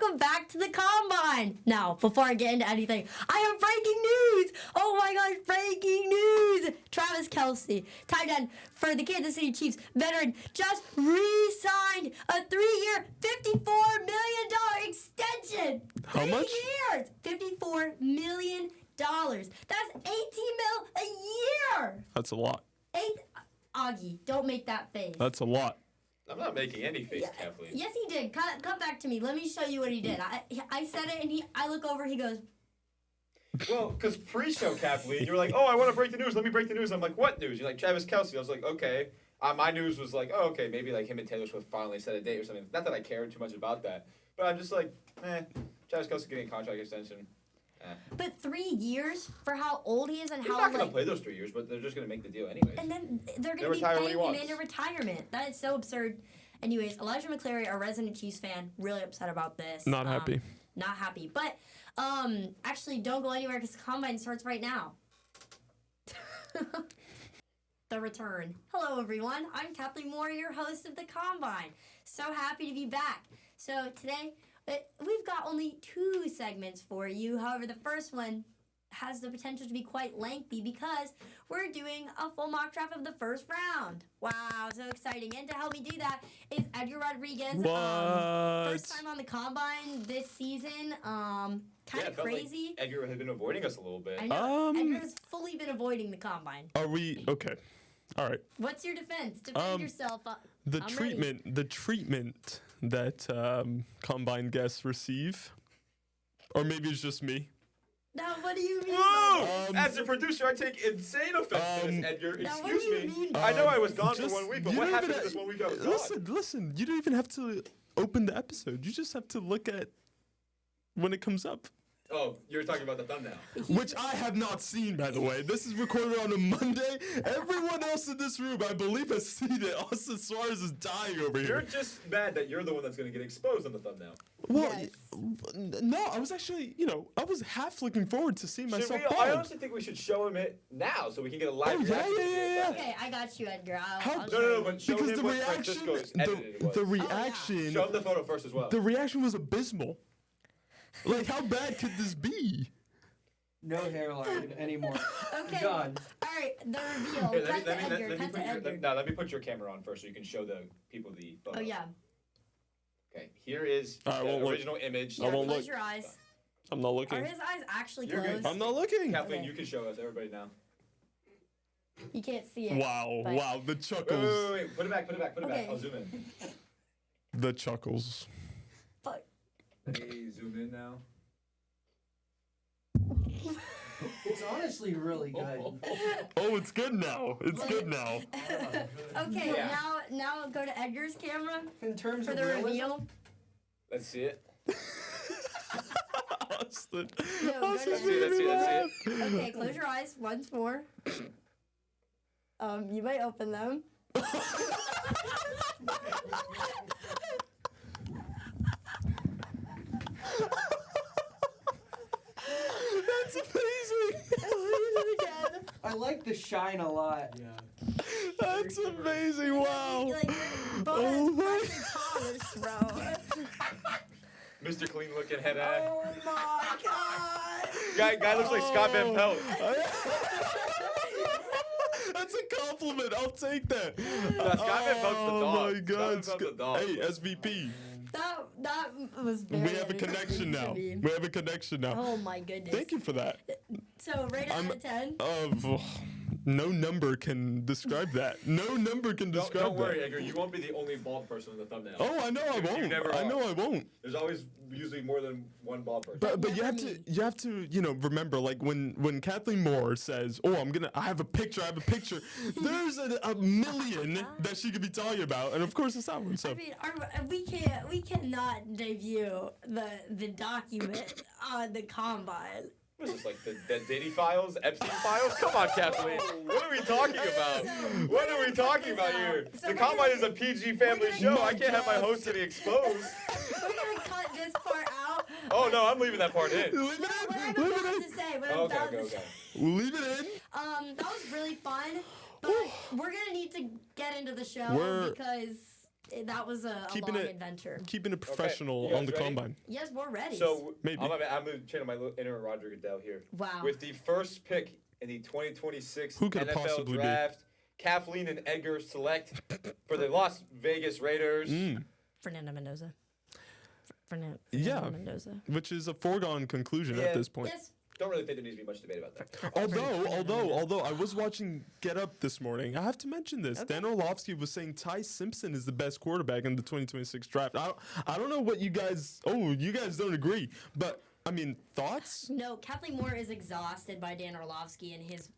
welcome back to the Combine. Now, before I get into anything, I have breaking news. Oh my gosh, breaking news. Travis Kelce, tight end for the Kansas City Chiefs, veteran, just re-signed a 3-year, $54 million extension. How much? 3 years, $54 million. That's 18 mil a year. That's a lot. Augie, don't make that face. That's a lot. I'm not making any face, Kathleen. Yes, he did. Come back to me. Let me show you what he did. I said it, and I look over. He goes. Well, because pre-show, Kathleen, you were like, "Oh, I want to break the news. Let me break the news." I'm like, "What news?" You're like, "Travis Kelce." I was like, "Okay." My news was like, "Oh, okay, maybe like him and Taylor Swift finally set a date or something." Not that I cared too much about that, but I'm just like, Travis Kelce getting a contract extension. But 3 years for how old he is and He's how not gonna play those 3 years, but they're just gonna make the deal anyways. And then they're gonna be paying him into retirement. That is so absurd. Anyways, Elijah McClary, a resident Chiefs fan, really upset about this. Not happy. Not happy. But actually, don't go anywhere because the Combine starts right now. The return. Hello, everyone. I'm Kathleen Moore, your host of the Combine. So happy to be back. So today, we've got only 2 segments for you. However, the first one has the potential to be quite lengthy because we're doing a full mock draft of the first round. Wow, so exciting. And to help me do that is Edgar Rodriguez. First time on the Combine this season. Kind of crazy. Like Edgar had been avoiding us a little bit. I know. Edgar has fully been avoiding the Combine. Are we okay? All right. What's your defense? Defend yourself. The treatment that Combine guests receive, or maybe it's just me. Now, what do you mean? Whoa! As a producer, I take insane offense to this, Edgar. Excuse me. I know I was gone for 1 week, but what happened this 1 week I was gone? Listen. You don't even have to open the episode. You just have to look at when it comes up. Oh, you're talking about the thumbnail. Which I have not seen, by the way. This is recorded on a Monday. Everyone else in this room, I believe, has seen it. Austin Suarez is dying over here. You're just mad that you're the one that's going to get exposed on the thumbnail. Well, no, I was actually, I was half looking forward to seeing myself bald. I honestly think we should show him it now so we can get a live reaction. Yeah. Okay, I got you, Edgar. No, but show him what Francisco's edited was. The reaction... Show him the photo first as well. The reaction was abysmal. Like, how bad could this be? No hairline anymore. Okay. Done. All right, the reveal. Let me put your camera on first so you can show the people the photo. Oh, yeah. Okay, here is the original image. I won't close your eyes. I'm not looking. Are his eyes actually You're closed? good. I'm not looking. Kathleen, you can show us, everybody now. You can't see it. Wow, the chuckles. Wait. Put it back. I'll zoom in. The chuckles. Fuck. Hey, zoom in now. It's honestly really good. Oh, it's good now. It's good now. Okay, now go to Edgar's camera In terms for of the realism, reveal. Let's see it. Austin. No, Let's see it. Okay, close your eyes once more. You might open them. That's amazing. I like the shine a lot. Yeah. That's amazing. Wow. Oh my God. Mr. Clean looking head ass. Oh my God. Guy looks like Scott Van Pelt. That's a compliment. I'll take that. Scott Van Pelt's the dog. Oh my God. Scott Van Pelt's the dog. Hey, SVP. That was very We have a connection now. We have a connection now. Oh my goodness. Thank you for that. So, rate out of 10. No number can describe that. No number can describe that. Don't worry, Edgar. You won't be the only bald person in the thumbnail. Oh, I know I won't. I know I won't. There's always usually more than one bald person. But you have to remember, like when Kathleen Moore says, "Oh, I have a picture," there's a million that she could be talking about, and of course it's that one. So I mean, we cannot debut the document on the Combine. What is this, like the Diddy files, Epstein files? Come on, Kathleen. What are we talking about? What are we talking about here? The Combine is a PG family show. I can't have my host getting exposed. We're going to cut this part out. Oh, no, I'm leaving that part in. Leave it in. What I'm about to say. Okay. We'll leave it in. That was really fun, but we're going to need to get into the show because that was a Keeping long it- adventure. Keeping it professional You guys on the ready? combine. Yes, we're ready. So Maybe. I'm gonna channel my little inner Roger Goodell here. wow. With the first pick in the 2026 Who could it NFL possibly be? Draft, Kathleen and Edgar select for the Las Vegas Raiders. Fernando Mendoza. Fernando Yeah. Mendoza. Which is a foregone conclusion Yeah. at this point. Yes. Don't really think there needs to be much debate about that. Although I was watching Get Up this morning, I have to mention this. Okay. Dan Orlovsky was saying Ty Simpson is the best quarterback in the 2026 draft. I don't know what you guys. Oh, you guys don't agree, but I mean, thoughts? No, Kathleen Moore is exhausted by Dan Orlovsky and his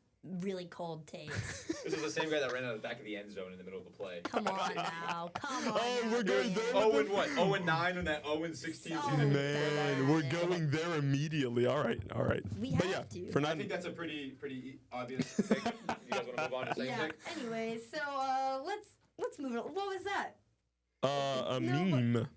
really cold takes. This is the same guy that ran out of the back of the end zone in the middle of the play. Come on now. Come on. Oh, now, we're going Dan. there? 0 and what? 0 and 9 in that 0 and 16 So season. Man, we're going there immediately. All right. We But have yeah, to. I Fernando. think that's a pretty obvious pick. You guys want to move on to the second Yeah. pick? Anyway, so let's move on. What was that? A No, meme.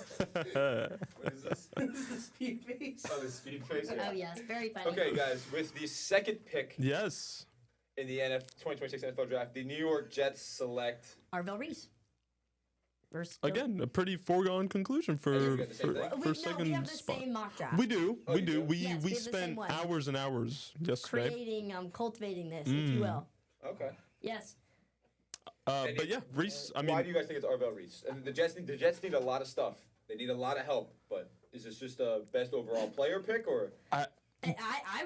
What is this? This is the speed face. Oh, the speed face. Oh Yeah. yes, very funny. Okay, guys, with the second pick Yes. in the 2026 NFL Draft, the New York Jets select. Arvell Reese. We're still- Again, a pretty foregone conclusion you for got the same thing? we, for no, second we have the spot. same mock draft. We do. Oh, we you do. do? We Yes, we we have the same spent one. hours and hours yesterday. Creating, cultivating this, if you will. Okay. Yes. But yeah, Reese. I Why mean, do you guys think it's Arvell Reese? And the Jets need a lot of stuff. They need a lot of help. But is this just a best overall player pick or? I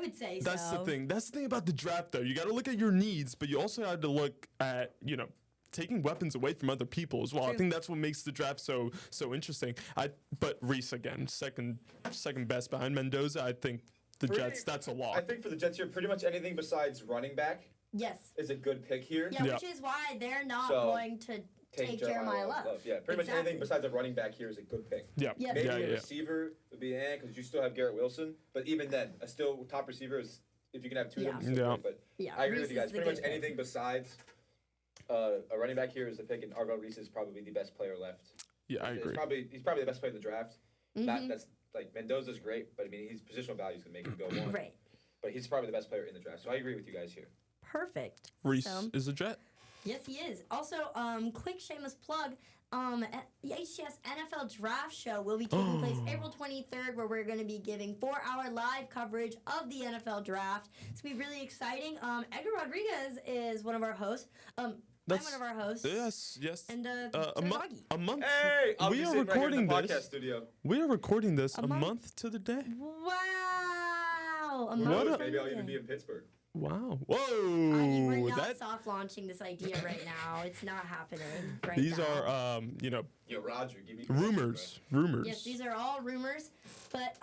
would say that's so. the thing. That's the thing about the draft, though. You got to look at your needs, but you also have to look at taking weapons away from other people as well. I True. think that's what makes the draft so interesting. But Reese again, second best behind Mendoza. I think the Pretty- Jets. That's a I lot. think for the Jets here, pretty much anything besides running back Yes. is a good pick here. Yeah, Yeah. which is why they're not So, going to take Jeremiah Love. Yeah, pretty much Exactly. anything besides a running back here is a good pick. Yeah. Yes. Maybe Yeah. a Yeah. receiver would be because you still have Garrett Wilson. But even then, a still top receiver is if you can have two of them. Yeah. Still Yeah. good. But Yeah. I agree Reese with you guys. is the Pretty much good pick. anything besides a running back here is the pick, and Arvell Reese is probably the best player left. Yeah, I He's agree. probably the best player in the draft. Not Mhm. that's like Mendoza's great, but I mean his positional value is gonna make him go one. Right. But he's probably the best player in the draft. So I agree with you guys here. Perfect. Reese So- is a Jet. Yes, he is. Also, quick shameless plug. At the HCS NFL Draft Show will be taking place April 23rd, where we're going to be giving 4-hour live coverage of the NFL Draft. It's going to be really exciting. Edgar Rodriguez is one of our hosts. I'm That's- one of our hosts. Yes. And a Terry month. Doggy. A month. Hey, I'll we be are sitting right here in recording the podcast this. studio. We are recording this a month? month to the day. Wow. Who What knows? a- Maybe I'll even be in Pittsburgh. Wow. We're Whoa. not That. soft launching this idea right now. It's not happening right These now. are Yo, Roger, give me rumors. Yes, these are all rumors. But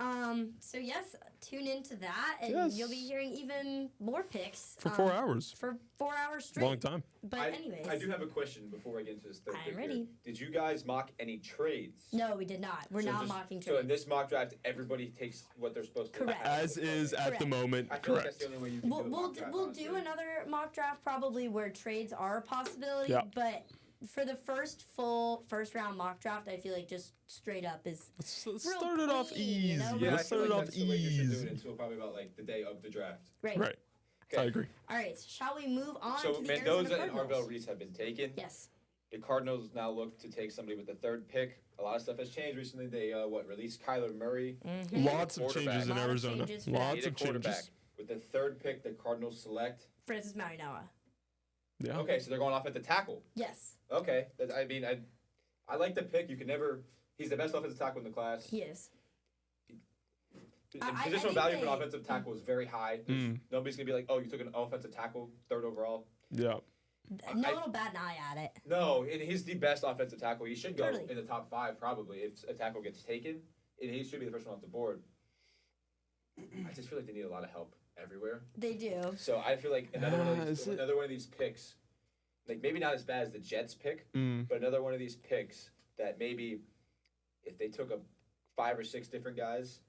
so yes, tune into that, and Yes. you'll be hearing even more picks For 4 hours. For 4 hours straight. Long time. But anyways, I do have a question before I get into this third I'm pick ready. here. Did you guys mock any trades? no, we did not. We're So not just- mocking So in trades. this mock draft, everybody takes what they're supposed to. Correct. As is at the Correct. moment. I feel like that's Correct. the only way you can We'll do a we'll mock do, draft, we'll honestly. do another mock draft probably where trades are a possibility. Yeah. But for the full first round mock draft, I feel like just straight up is Let's real start it off clean, easy. you know? Yeah, I Let's feel start it like off that's the way you should do easy. it until probably about like the day of the draft. right. Right. Okay. I agree. All right. So shall we move on So to the Arizona Mendoza and Cardinals? Arvell Reese have been taken. Yes. The Cardinals now look to take somebody with the third pick. A lot of stuff has changed recently. They released Kyler Murray. Mm-hmm. Lots of Quarterback. changes in Lot of Arizona. changes for Lots Need a of quarterback. changes. With the third pick, the Cardinals select. Francis Marianoa. Yeah. Okay, so they're going off at the tackle. Yes, Okay, I like the pick. You can never. He's the best offensive tackle in the class. he is. And I positional think value for an they- offensive tackle is very high. Nobody's gonna be like, "Oh, you took an offensive tackle, third overall." Yeah. No one will bat an eye at it. No, and he's the best offensive tackle. He should go Totally. in the top 5 probably if a tackle gets taken, and he should be the first one off the board. I just feel like they need a lot of help everywhere. They do. So I feel like another Is it- one of these picks, like maybe not as bad as the Jets pick, Mm. but another one of these picks that maybe if they took 5 or 6 different guys,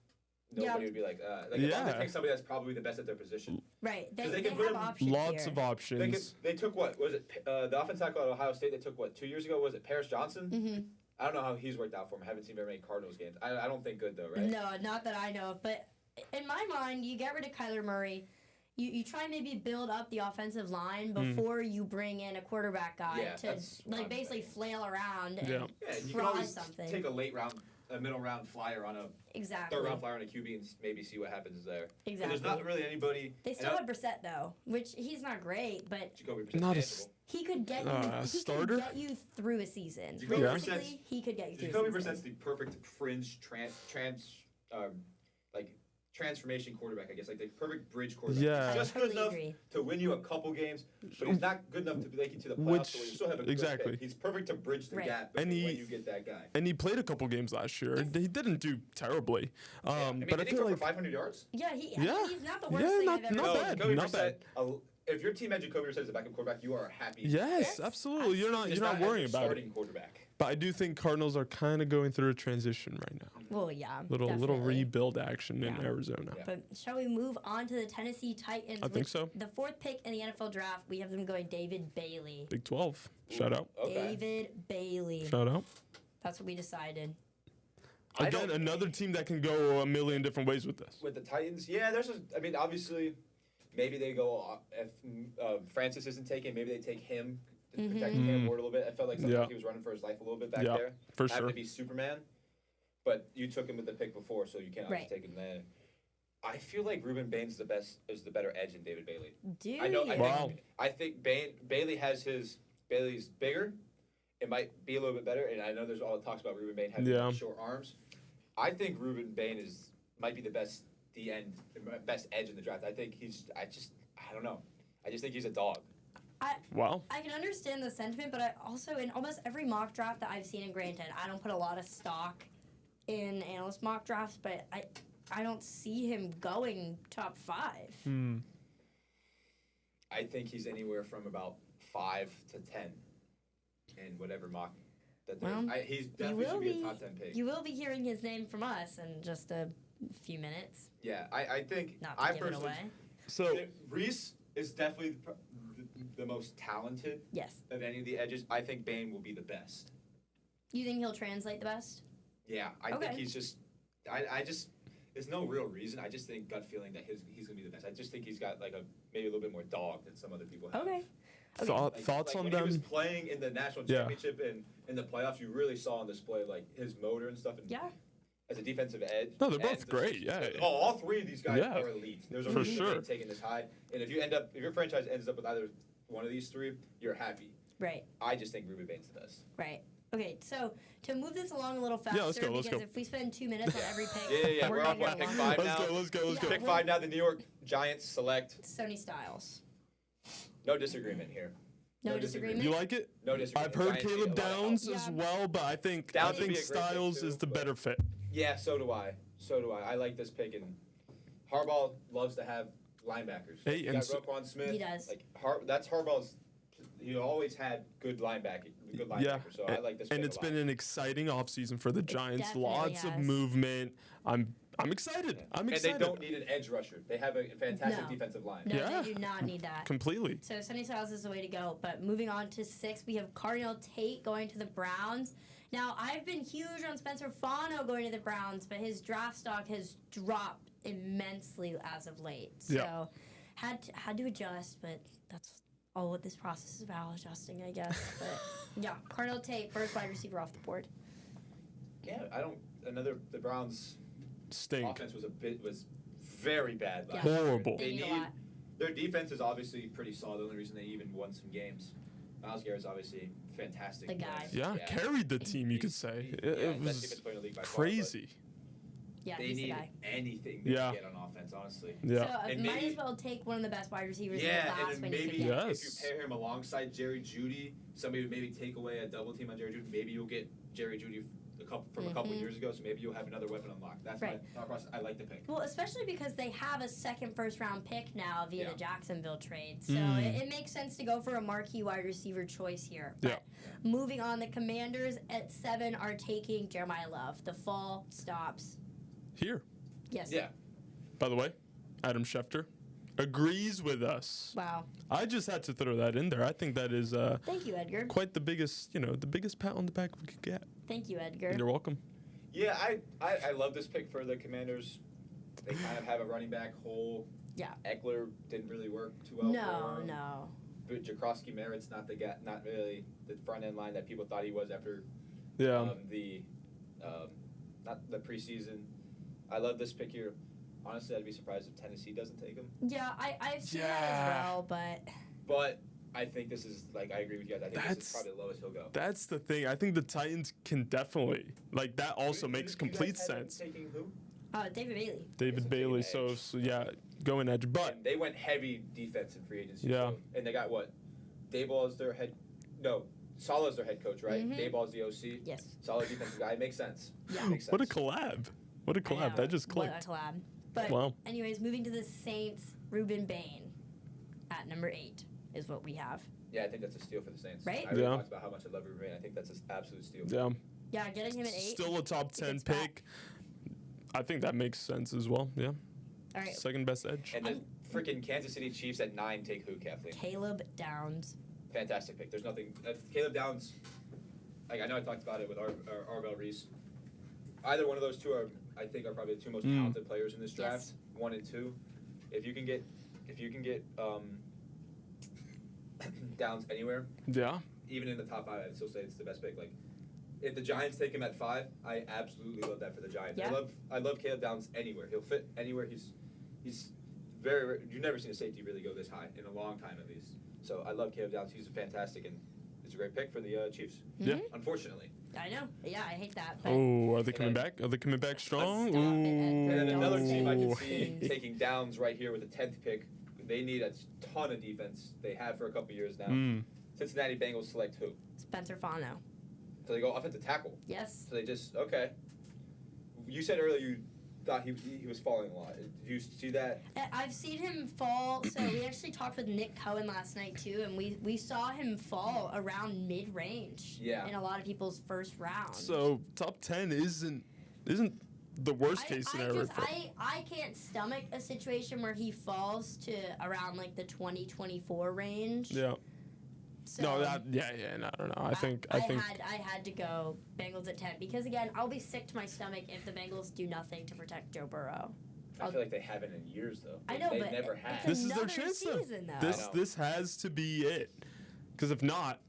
nobody Yeah. would be like, as long as Yeah. they take somebody that's probably the best at their position. Right. They, 'Cause they they can put have him options Lots here. of options. They took what was it? The offensive tackle at Ohio State. They took what 2 years ago? Was it Paris Johnson? Mhm. I don't know how he's worked out for him. I haven't seen very many Cardinals games. I don't think good though, right? No, not that I know of. But in my mind, you get rid of Kyler Murray. you try and maybe build up the offensive line before you bring in a quarterback guy to like basically flail around and Yeah, you can try always something. take a middle round flyer on a third round flyer on a QB and maybe see what happens there. Exactly. There's not really anybody. They still have Brissett though, which he's not great, but Jacoby Brissett's Not a manageable. he could get you. He starter? could get you through a season. Jacoby Realistically, he could get you through. Jacoby a season. Brissett's the perfect fringe transformation quarterback, I guess, like the perfect bridge quarterback. Yeah. He's just good enough to win you a couple games, but he's not good enough to make you to the playoffs. So you still have a good pick. He's perfect to bridge the gap when you get that guy. And he played a couple games last year. He didn't do terribly. But I feel like 500 yards. Yeah, I mean, he's not the worst thing I've ever not seen. bad. Not bad. If your team had Jacoby Brissett as a backup quarterback, you are happy. Yes, absolutely. You're not worrying about starting it. Quarterback. But I do think Cardinals are kind of going through a transition right now. Well, yeah. Little rebuild action in Arizona. Yeah. But shall we move on to the Tennessee Titans? I think so. The 4th pick in the NFL draft, we have them going David Bailey. Big 12. Shout out. Okay. David Bailey. Shout out. That's what we decided. Again, another team that can go a million different ways with this. With the Titans, obviously, maybe they go if Francis isn't taken, maybe they take him to protect Cam Ward a little bit. I felt like sometimes he was running for his life a little bit back there. For Having sure. to be Superman, but you took him with the pick before, so you can't always take him there. I feel like Ruben Bain's the better edge than David Bailey. I think Bailey has Bailey's bigger. It might be a little bit better, and I know there's all the talks about Ruben Bain having short arms. I think Ruben Bain might be the best best edge in the draft. I think I don't know. I just think he's a dog. I can understand the sentiment, but I also, in almost every mock draft that I've seen, and granted, I don't put a lot of stock in analyst mock drafts, but I don't see him going top 5. I think he's anywhere from about 5 to 10 in whatever mock that he's definitely should be a top 10 pick. You will be hearing his name from us in just a few minutes. Yeah, I think Not to give it away. So Reese is definitely the most talented of any of the edges. I think Bain will be the best. You think he'll translate the best? Yeah, I think he's just. There's no real reason. I just think gut feeling that he's gonna be the best. I just think he's got maybe a little bit more dog than some other people have. Okay. Thoughts on when them? When he was playing in the national championship and in the playoffs, you really saw on display his motor and stuff. And as a defensive edge. No, they're both great. Yeah. All 3 of these guys are elite. There's a reason they're taking this high. And if your franchise ends up with either one of these 3, you're happy. Right. I just think Ruben Bain's the best. Right. Okay, so to move this along a little faster, let's go. because if we spend 2 minutes on every pick, we're on pick 5 now. Let's go. Pick 5 now. The New York Giants select Sony Styles. No disagreement here. No disagreement. You like it? No disagreement. I've heard Caleb Downs as well, but I think Styles is the better fit. Yeah, so do I. I like this pick, and Harbaugh loves to have linebackers. Hey, you got Roquan Smith. He does. That's Harbaugh's. He always had good linebackers. So I like this pick and it's been an exciting offseason for the Giants. Lots of has. movement. I'm excited. I'm excited. And they don't need an edge rusher. They have a fantastic defensive line. No, they do not need that. Completely. So Sonny Styles is the way to go. But moving on to 6, we have Cardinal Tate going to the Browns. Now, I've been huge on Spencer Fano going to the Browns, but his draft stock has dropped immensely as of late. So had to adjust, but that's all what this process is about, adjusting, I guess. But yeah, Cardinal Tate, first wide receiver off the board. Yeah, the Browns stink. Offense was very bad last Horrible. year. Their defense is obviously pretty solid. The only reason they even won some games. Myles Garrett's obviously fantastic. The guy. Yeah, carried the team, you could say. It was crazy. Yeah, they he's need the guy. anything they can get on offense, honestly. Yeah. So might as well take one of the best wide receivers in the class and when maybe you can. if you pair him alongside Jerry Jeudy, somebody would maybe take away a double team on Jerry Jeudy. Maybe you'll get Jerry Jeudy from a couple years ago, so maybe you'll have another weapon unlocked. That's my thought process. I like the pick. Well, especially because they have a second first-round pick now via the Jacksonville trade. So it makes sense to go for a marquee wide receiver choice here. But moving on, the Commanders at 7 are taking Jeremiah Love. The fall stops here. Yes. Yeah. By the way, Adam Schefter agrees with us. Wow. I just had to throw that in there. I think that is thank you, Edgar. Quite the biggest pat on the back we could get. Thank you, Edgar. You're welcome. Yeah, I love this pick for the Commanders. They kind of have a running back hole. Yeah. Eckler didn't really work too well. No, for him. no. But Jakrowski Merritt's not really the front end line that people thought he was after Yeah. not the preseason. I love this pick here. Honestly, I'd be surprised if Tennessee doesn't take him. Yeah, I've seen that as well, but I think this is I agree with you guys. I think this is probably the lowest he'll go. That's the thing. I think the Titans can definitely that also makes complete sense. Taking who? David Bailey. David Yes, Bailey. taking edge. So yeah, going edge. But And they went heavy defense in free agency. Yeah. So, and they got what? Dayball is their head. No, Salah's their head coach, right? Mhm. Dayball's the OC. Yes. Solid defensive guy. Makes sense. Yeah. Makes sense. what a collab! What a I collab! know. That just clicked. What a collab. But Wow. anyways, moving to the Saints, Ruben Bain at number 8 is what we have. Yeah, I think that's a steal for the Saints. Right? I already Yeah. talked about how much I love Ruben. I think that's an absolute steal. Yeah. Yeah, getting him at 8. Still a top it's a 10 good spot. pick. I think that makes sense as well. Yeah. All right, Second best edge. And the freaking Kansas City Chiefs at 9 take who, Kathleen? Caleb Downs. Fantastic pick. There's nothing. Caleb Downs. I know I talked about it with Arvell Reese. Either one of those two are probably the two most talented players in this draft. Yes. 1 and 2. If you can get Downs anywhere, Yeah. even in the top 5, I'd still say it's the best pick. If the Giants take him at 5, I absolutely love that for the Giants. Yeah. I love Caleb Downs anywhere. He'll fit anywhere. He's very. You've never seen a safety really go this high in a long time, at least. So I love Caleb Downs. He's fantastic, and it's a great pick for the Chiefs. Yeah. Unfortunately. I know. Yeah, I hate that. But Oh, are they coming back? Are they coming back strong? Stop it, And then Don't another team I say could see things. taking Downs right here with the 10th pick. They need a ton of defense. They have for a couple years now. Cincinnati Bengals select who? Spencer Fano. So they go offensive tackle. Yes. So they just You said earlier you thought he was falling a lot. Did you see that? I've seen him fall. So we actually talked with Nick Cohen last night too, and we saw him fall around mid-range. Yeah. In a lot of people's first round. So top 10 isn't the worst case scenario. I can't stomach a situation where he falls to around the 2024 range. Yeah. So No, I don't know. I think I had to go Bengals at 10 because again I'll be sick to my stomach if the Bengals do nothing to protect Joe Burrow. I feel like they haven't in years though. I know, they but never it's have. this is their another chance season, though. though. This has to be it. Because if not,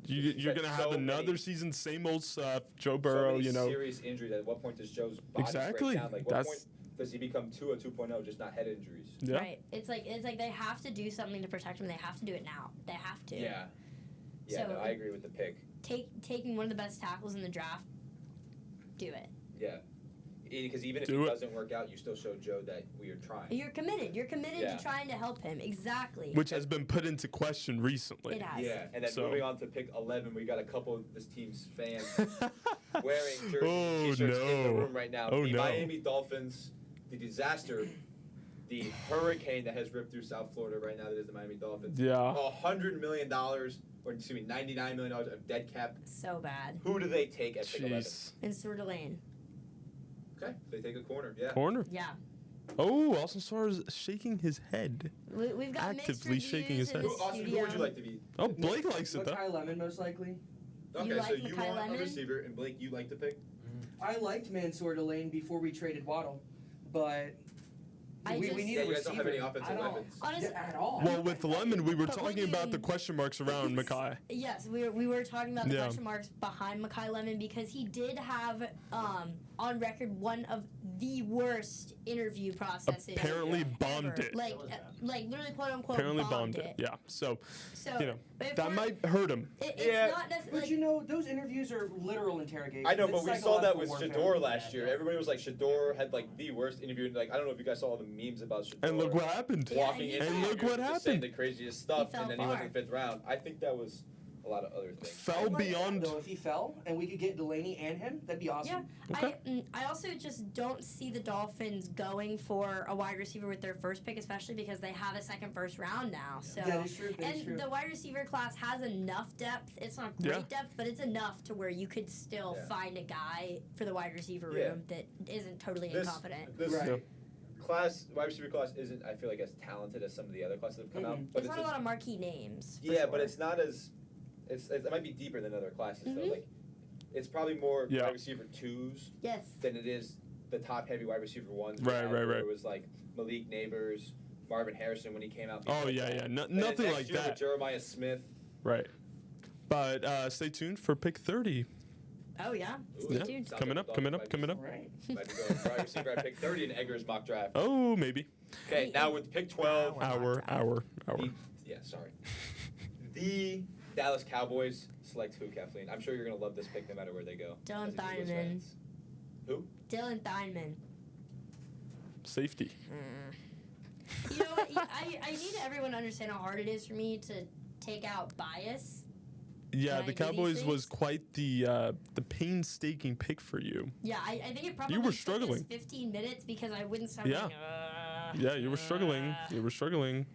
you're gonna have so another many- season, same old stuff. Joe So Burrow, many you know. serious injuries. At what point does Joe's body Exactly. break down? What That's- point does he become 2 or 2.0, just not head injuries? Yeah. Right. It's like they have to do something to protect him. They have to do it now. They have to. Yeah. Yeah, So- no, I agree with the pick. Taking one of the best tackles in the draft. Do it. Yeah. Because even if Do it it. doesn't work out, you still show Joe that we are trying. You're committed. You're committed Yeah. to trying to help him. Exactly. Which has been put into question recently. It has. Yeah, and then So- moving on to pick 11, we got a couple of this team's fans wearing jerseys Oh, and t-shirts in the no. room right now. Oh, the no. Miami Dolphins, the disaster, the hurricane that has ripped through South Florida right now that is the Miami Dolphins. Yeah. $100 million, or excuse me, $99 million of dead cap. So bad. Who do they take at pick 11? Jeez. In Sur Lane. Okay, they take a corner, yeah. Corner. Yeah. Oh, Austin Starr is shaking his head. We've got Actively mixed shaking his reviews in head. the Austin, who studio. would you like to be? Oh, Blake likes it though. Makai Lemon, most likely. Okay, like so you Makai want Lemon? a receiver, and Blake, you like to pick? I liked Mansour Delane before we traded Waddle, but we need Yeah, a you guys receiver. don't have any offensive I don't- weapons. Honestly, At all. Well, with Lemon, we were But talking about the question marks around Makai. yes, we were talking about the Yeah. question marks behind Makai Lemon because he did have on record one of the worst interview processes. Apparently bombed ever. it. Like literally quote unquote Apparently bombed bombed it. Yeah. So, So you know, but if that we're- might hurt him. It's Yeah. not necessarily. But you know, those interviews are literal interrogations. I know, It's but we saw that psychological with warfare. Shador last year. Everybody was like, Shador had the worst interview. I don't know if you guys saw all the memes about Shador. And look what happened. Yeah, walking in, and look what just saying happened. the craziest stuff, fell and then he went far. in the 5th round. I think that was a lot of other things. Fell I'd like that, beyond. though, if he fell and we could get Delaney and him, that'd be awesome. Yeah, Okay. I also just don't see the Dolphins going for a wide receiver with their first pick, especially because they have a second first round now. So That is true. That is and true. the wide receiver class has enough depth. It's not great Yeah. depth, but it's enough to where you could still Yeah. find a guy for the wide receiver Yeah. room that isn't totally This incompetent. Right. wide receiver class isn't, I feel like, as talented as some of the other classes that have come out. Mhm. But There's not a lot of marquee names. for yeah, but sure. it's not as. It might be deeper than other classes though. Mhm. It's probably more Yeah. wide receiver 2s Yes. than it is the top heavy wide receiver 1s. Right. Where it was like Malik Neighbors, Marvin Harrison when he came out. Oh, yeah, yeah. Nothing next like year that. With Jeremiah Smith. Right. But stay tuned for pick 30. Oh yeah. Ooh, Stay Yeah. tuned. Sounds Coming like up, coming up, coming up. All right. Might be going wide receiver at pick 30 in Edgar's mock draft. Oh, maybe. Okay, now with pick 12. Hour. Sorry. The Dallas Cowboys select who, Kathleen? I'm sure you're going to love this pick no matter where they go. Dylan as a Eagles Theinman. fans. Who? Dylan Theinman. Safety. You know what? I need everyone to understand how hard it is for me to take out bias. Yeah, Can I the do these Cowboys was things? quite the painstaking pick for you. Yeah, I think it probably You were took us struggling. 15 minutes because I wouldn't stop. Yeah. Yeah, you were struggling. You were struggling.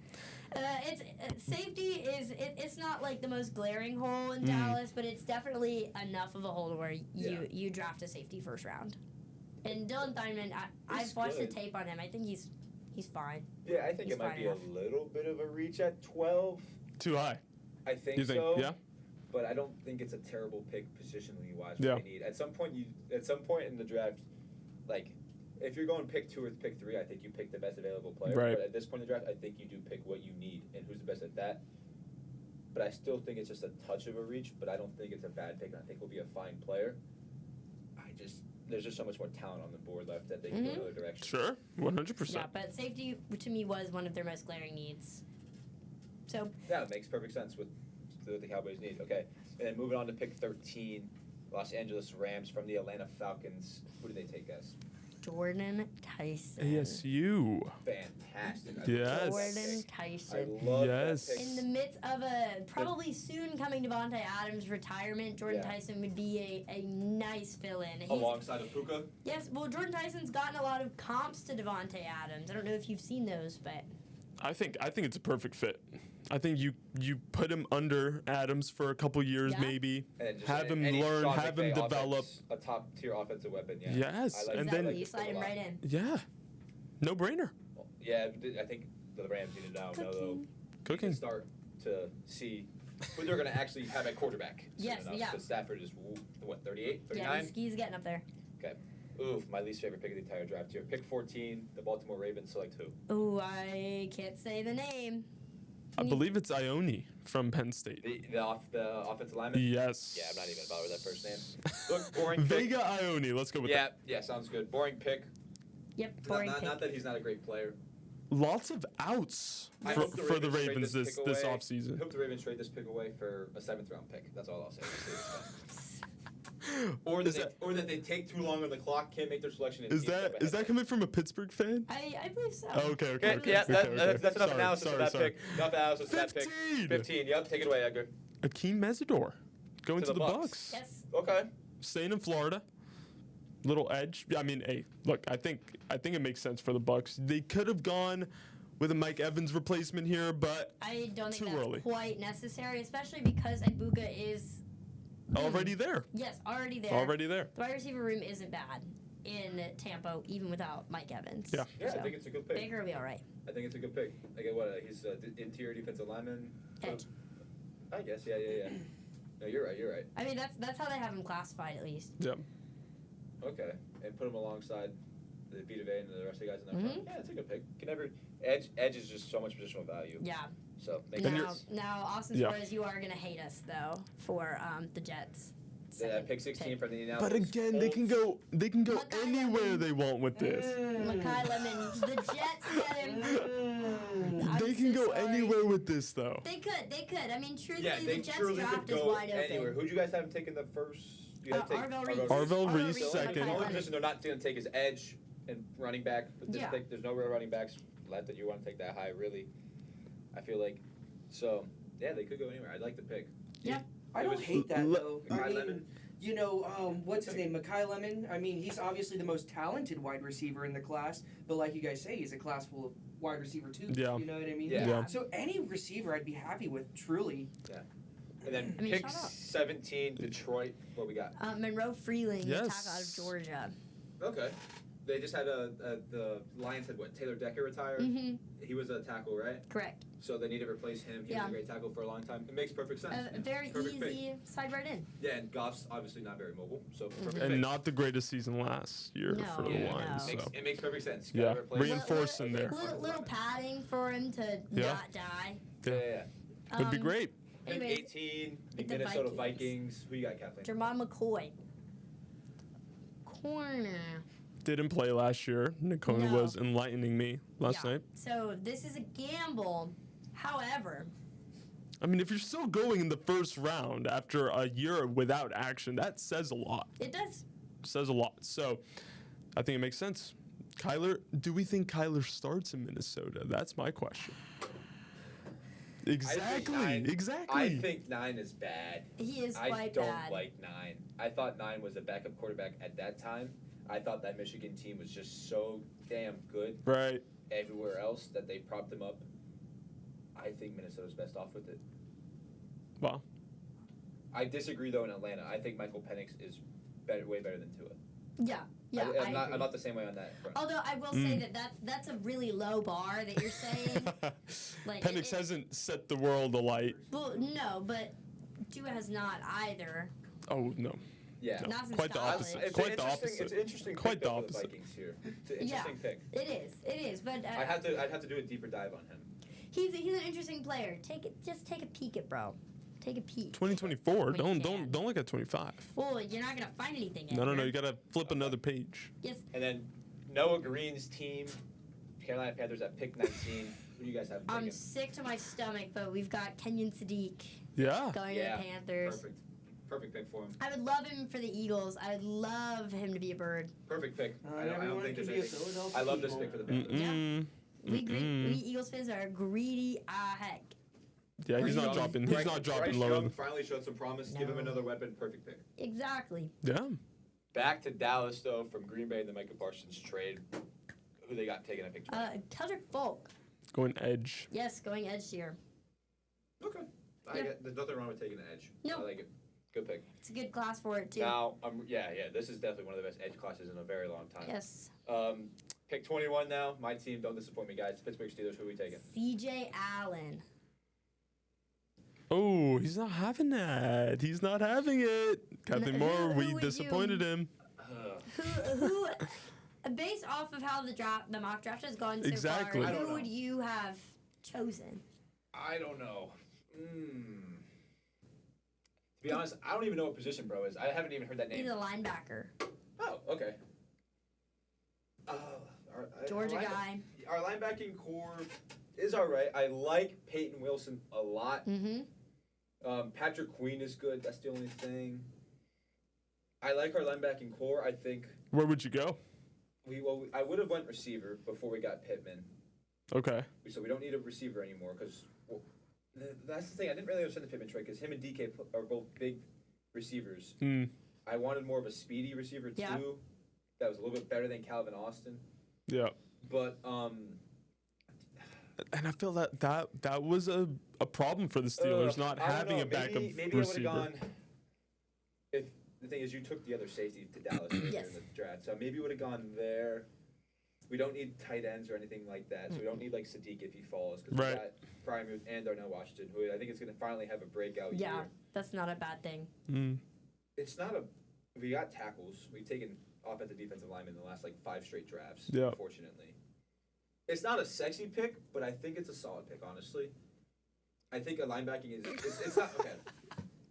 It's safety is it's not like the most glaring hole in Mm. Dallas, but it's definitely enough of a hole where Yeah. you draft a safety first round. And Dylan Theinman, I've He's watched good. the tape on him. I think he's fine. Yeah, I think He's it might fine be enough. a little bit of a reach at 12. Too high. I think You think? so. Yeah. But I don't think it's a terrible pick positionally wise. Yeah. What they need at some point in the draft, like if you're going pick 2 or pick 3, I think you pick the best available player. Right. But at this point in the draft, I think you do pick what you need and who's the best at that. But I still think it's just a touch of a reach. But I don't think it's a bad pick. And I think he'll be a fine player. There's just so much more talent on the board left that they can go in other directions. Sure. 100%. Yeah, but safety to me was one of their most glaring needs. So Yeah, it makes perfect sense with what the Cowboys need. Okay, and then moving on to pick 13, Los Angeles Rams from the Atlanta Falcons. Who do they take, guys? Jordan Tyson. ASU. Fantastic. Yes. Jordan I Tyson. love Yes. that pick. In the midst of a probably soon coming Devontae Adams retirement, Jordan Yeah. Tyson would be a nice fill-in. He's- Alongside of Puka. Yes, well, Jordan Tyson's gotten a lot of comps to Devontae Adams. I don't know if you've seen those, but I think it's a perfect fit. I think you put him under Adams for a couple years, Yeah. maybe. And then just Have him any learn, Sean have him McVay develop. offense, a top tier offensive weapon. Yeah. Yes, I like and I then- like you this pick slide a him lot. right in. Yeah. No brainer. Yeah, I think the Rams need to now know though. Cooking. Start to see who they're going to actually have at quarterback. Yes, yeah. Because Stafford is what 38, Yeah, 39. he's getting up there. Oof, my least favorite pick of the entire draft here. Pick 14, the Baltimore Ravens select who? Ooh, I can't say the name. I believe it's Ione from Penn State. The offensive lineman? Yes. Yeah, I'm not even going to bother with that first name. Look, boring pick. Vega Ione. Let's go with that. Yeah, sounds good. Boring pick. Yep, boring pick. Not that he's not a great player. Lots of outs I for hope the trade Ravens this pick away. I offseason. hope the Ravens trade this pick away for a 7th round pick. That's all I'll say. Or that they take too long on the clock, can't make their selection. And Is that coming from a Pittsburgh fan? I believe so. Oh, okay. Okay, yeah, that's enough analysis for that pick. Enough analysis for that pick. 15. Yep, take it away, Edgar. Akeem Mesidor going To to the the Bucs. Bucks. Yes. Okay. Staying in Florida. Little edge. I mean, hey, look, I think it makes sense for the Bucks. They could have gone with a Mike Evans replacement here, but I don't think Too that's early. quite necessary, especially because Ibuka is already there. yes, already there. Already there. The wide receiver room isn't bad in Tampa, even without Mike Evans. Yeah. Yeah, So, I think it's a good pick. Baker will be all right. I think it's a good pick. Like what? He's interior defensive lineman. Edge. I guess. Yeah. No, you're right. I mean, that's how they have him classified, at least. Yeah. Okay, and put him alongside the Vita Vea and the rest of the guys in that front. Mhm. Yeah, it's a good pick. Can never edge is just so much positional value. Yeah. So make And sense. Now, Austin Yeah. Suarez, you are gonna hate us though for the Jets. Pick 16 from the Indianapolis. But again, they can go Makai anywhere Lemon. they want with this. Makai Lemon, the Jets get him. I'm They can so go sorry. anywhere with this though. They could. I mean, truthfully, Yeah, they the Jets truly draft could is go wide open. anywhere. Who'd you guys have taken the first? You had to take Arvell Reese. Arvell Reese, Reese, second. The only Makai position they're not going to take is edge and running back. But this Yeah. pick, there's no real running backs left that you want to take that high, really. I feel like. So, yeah, they could go anywhere. I'd like the pick. Yeah. I It don't was hate that though. I Makai mean, Lemon. you know, what's his name? Makai Lemon. I mean, he's obviously the most talented wide receiver in the class, but like you guys say, he's a class full of wide receiver too. Yeah. You know what I mean? Yeah. Yeah. So any receiver I'd be happy with, truly. And then I mean, pick shout out. 17, Detroit. What we got? Monroe Freeling, Yes. the tackle out of Georgia. Okay. They just had the Lions had what? Taylor Decker retired. Mm-hmm. He was a tackle, right? Correct. So they need to replace him. He was a great tackle for a long time. It makes perfect sense. A very Perfect easy pick. slide right in. Yeah, and Goff's obviously not very mobile, so perfect And pick. not the greatest season last year No, for the Yeah, Lions. no. So. It makes perfect sense. Yeah. Gotta replace him. Reinforce in there. Little padding for him to Yeah. not die. Yeah. Would be great. Pick Anyways, 18, pick the the Minnesota Vikings. Vikings. Who you got, Kathleen? Jermon McCoy. Corner. Didn't play last year. Nicole No. was enlightening me last night. So this is a gamble. However, I mean, if you're still going in the first round after a year without action, that says a lot. it does. Says a lot. So I think it makes sense. Kyler, do we think Kyler starts in Minnesota? That's my question. Exactly. Exactly. I think 9 is bad. He is I quite don't bad. like 9. I thought 9 was a backup quarterback at that time. I thought that Michigan team was just so damn good Right. everywhere else that they propped him up. I think Minnesota's best off with it. Wow. I disagree though in Atlanta. I think Michael Penix is way better than Tua. Yeah. Yeah. I I'm agree. not the same way on that front. Although I will say that's a really low bar that you're saying. Like Penix hasn't set the world alight. Well, no, but Tua has not either. Oh, no. Yeah. No. Not since Quite the college. opposite. It's Quite an the interesting, opposite. It's an interesting Quite pick the though for the opposite. Vikings here. It's an interesting pick. It is. But I'd have to do a deeper dive on him. he's an interesting player. Just take a peek at bro. Take a peek. 2024. When you Don't can. look at 25. Well, you're not gonna find anything. No. Edgar. You gotta flip another page. Yes. And then Noah Green's team, Carolina Panthers at pick 19. Who do you guys have? I'm picking? sick to my stomach, but we've got Kenyon Sadiq Yeah. going Yeah, to the Panthers. Perfect pick for him. I would love him for the Eagles. I would love him to be a bird. Perfect pick. I Everyone don't think can there's be a anything. Philadelphia I love this Eagle. pick for the Panthers. Mm-mm. We Eagles fans are greedy heck. Yeah, he's not Young, dropping. Bryce- He's not dropping Bryce lower. Young finally showed some promise. Give him No. another weapon. Perfect pick. Exactly. Yeah. Back to Dallas though, from Green Bay and the Micah Parsons trade. Who they got taken at pick 20? Keldrick Folk. Going edge. Yes, going edge here. Okay. There's nothing wrong with taking an edge. No. I like it. Good pick. It's a good class for it too. Now, this is definitely one of the best edge classes in a very long time. Yes. Pick 21 now. My team, don't disappoint me, guys. Pittsburgh Steelers. Who are we taking? CJ Allen. Oh, he's not having that. He's not having it. Captain Who- Moore, who we would disappointed him. Who based off of how the mock draft has gone so Exactly. far, I don't who know. would you have chosen? I don't know. To be honest, I don't even know what position bro is. I haven't even heard that He's name. a linebacker. Oh, okay. Georgia our guy. Our linebacking core is all right. I like Peyton Wilson a lot. Mm-hmm. Patrick Queen is good. That's the only thing. I like our linebacking core. I think Where would you go? I would have went receiver before we got Pittman. Okay. So we don't need a receiver anymore because that's the thing. I didn't really understand the Pittman trade because him and DK are both big receivers. Mm. I wanted more of a speedy receiver too. Yeah. That was a little bit better than Calvin Austin. Yeah. But And I feel that was a problem for the Steelers, not I don't having know. a backup maybe I would have receiver. gone. If the thing is, you took the other safety to Dallas earlier Yes. in the draft, so maybe would have gone there. We don't need tight ends or anything like that, so we don't need like Sadiq if he falls because Right. we got Frymuth and Darnell Washington, who I think is going to finally have a breakout Yeah, year. that's not a bad thing. Mm. It's not a. We got tackles. We've taken offensive, defensive linemen in the last like 5 straight drafts. Yeah. Unfortunately, it's not a sexy pick, but I think it's a solid pick. Honestly, I think a linebacking is. It's not okay.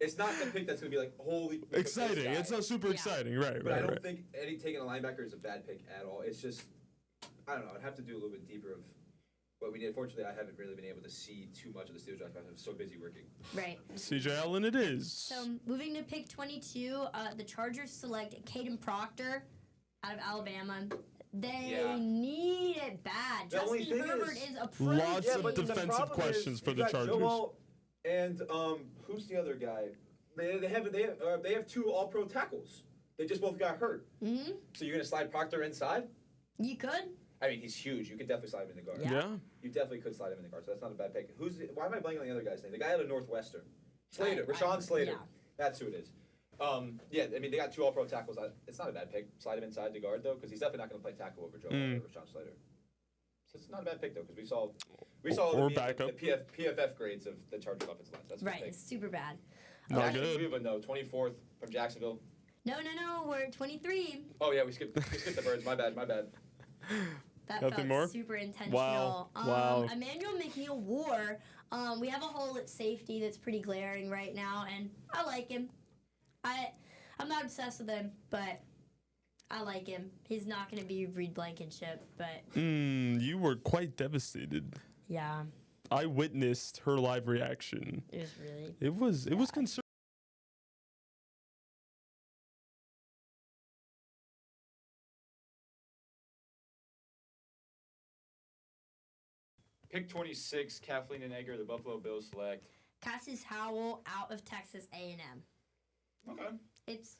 It's not the pick that's gonna be like holy. look at this Exciting. guy. It's not super Yeah. exciting. Right. But I Right. don't Right. think taking a linebacker is a bad pick at all. It's just I don't know. I'd have to do a little bit deeper of what we did. Fortunately, I haven't really been able to see too much of the Steelers draft. I was so busy working. Right. CJ Allen, it is. So moving to pick 22, the Chargers select Caden Proctor out of Alabama. They Yeah. need it bad. The only Justin thing Herbert is- is a Lots protein. of but the defensive problem questions is for you the got Chargers. Joel and who's the other guy? They have 2 All-Pro tackles. They just both got hurt. Mm-hmm. So you're gonna slide Proctor inside? You could. I mean, he's huge. You could definitely slide him in the guard. Yeah. Yeah. You definitely could slide him in the guard. So that's not a bad pick. Why am I blanking on the other guy's name? The guy out of Northwestern. Slater. Rashawn Slater. Yeah. That's who it is. Yeah, I mean, they got 2 All-Pro tackles. It's not a bad pick. Slide him inside the guard, though, because he's definitely not going to play tackle over Joe or Sean Slater. So it's not a bad pick, though, because we saw the PFF grades of the Chargers offensive line. So that's a good pick. It's super bad. Not Jackson good. Cleveland, though, 24th from Jacksonville. No, we're at 23. Oh, yeah, we skipped the birds. My bad. That Nothing felt more? super intentional. Wow. Emmanuel McNeil War. We have a hole at safety that's pretty glaring right now, and I like him. I'm not obsessed with him, but I like him. He's not going to be Reed Blankenship, but You were quite devastated. yeah, I witnessed her live reaction. it was really. It was concerning. Pick 26, Kathleen and Edgar, the Buffalo Bills select. Cassius Howell out of Texas A&M. Okay. It's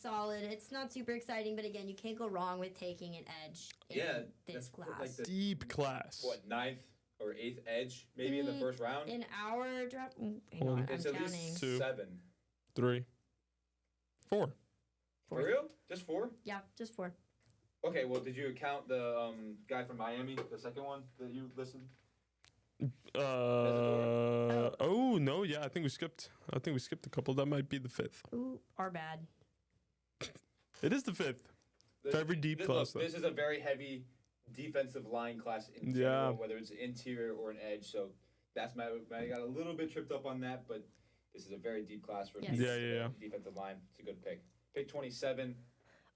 solid. It's not super exciting, but again, you can't go wrong with taking an edge in this class. Like the, Deep class. what, 9th or 8th edge, maybe in the first round? in our draft, hang on, I'm It's at counting. least 2, 7. 3, 4. For real? Just 4? Yeah, just 4. Okay, well, did you count the guy from Miami, the second one that you listed? Oh no, yeah, I think we skipped a couple. That might be the 5th. Ooh, our bad. It is the 5th. Very deep class, though. This is a very heavy defensive line class in general, whether it's interior or an edge. So that's I got a little bit tripped up on that, but this is a very deep class for defensive line. It's a good pick. Pick 27.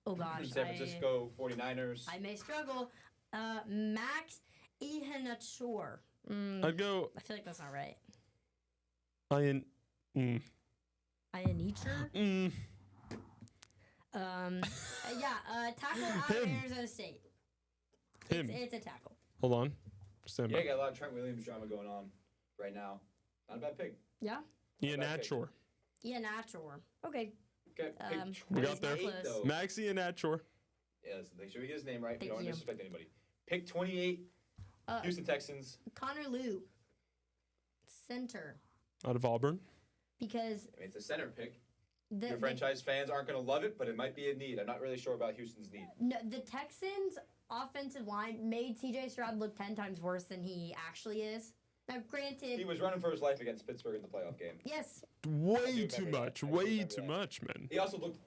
Oh gosh, San Francisco 49ers. I may struggle. Max Ihenachor. I'd go. I feel like that's not right. Ian. Ianicher? Tackle out of Him. Arizona State. Him. It's a tackle. Hold on. Stand Yeah, by. got a lot of Trent Williams drama going on right now. Not a bad pick. Yeah? Ian Not a bad pick. Atchor. Ianicher. Okay. Okay, pick We got there. 28, though. Max Ian Atchor. Yeah, let's make sure we get his name right. We Thank don't you. disrespect anybody. Pick 28, Houston Texans. Connor Liu. Center. Out of Auburn. Because I mean, it's a center pick. the Your franchise fans aren't going to love it, but it might be a need. I'm not really sure about Houston's need. the Texans' offensive line made C.J. Stroud look 10 times worse than he actually is. Now, granted, He was running for his life against Pittsburgh in the playoff game. yes, Way too remember much. that. I do Way remember too that. much, man. He also looked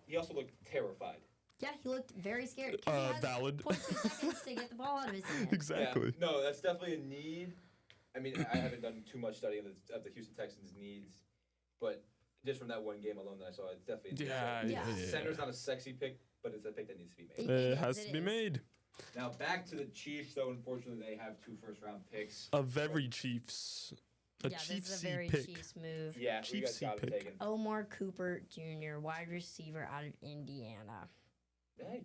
terrified. yeah, he looked very scared. 'Cause he has Valid. 0.2 seconds to get the ball out of his hand. Exactly. Yeah, no, that's definitely a need. I mean, I haven't done too much studying of the Houston Texans' needs, but just from that one game alone that I saw, it's definitely a need. Yeah. Center's not a sexy pick, but it's a pick that needs to be made. It Yes, has it to be is. made. Now back to the Chiefs, though. Unfortunately, they have 2 first-round picks. A very Chiefs. A Yeah, this is a Chiefsy very pick. Chiefs move. Yeah, we got Chiefsy Scott pick. taken. Omar Cooper Jr., wide receiver out of Indiana. Hey,